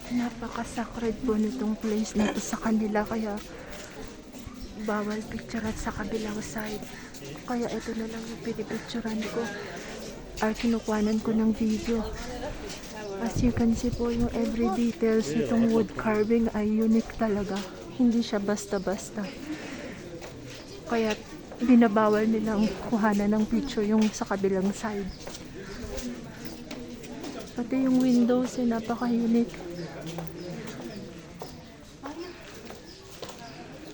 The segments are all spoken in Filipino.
Napaka-sacred po nitong place na to sa kanila, kaya bawal picture at sa kabilang side. Kaya ito na lang yung pinipicturean ko or kinukuhanan ko ng video. As you can see po, yung every details nitong wood carving ay unique talaga. Hindi siya basta-basta. Kaya binabawal nilang kuhanan ng picture yung sa kabilang side. Pati yung windows ay napaka-unique.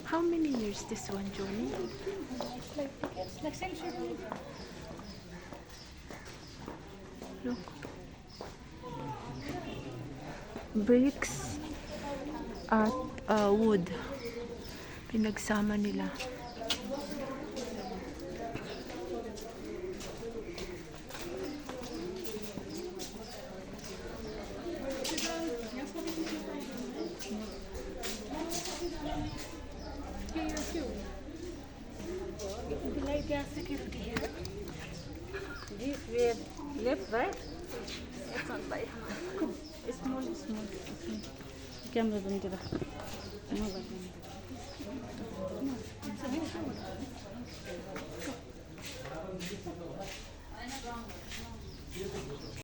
How many years this one, Johnny? Like century. Look. Bricks at wood. Pinagsama nila. Here too. The light gas security here. This way left, right? It's not by small. Camera don't give a.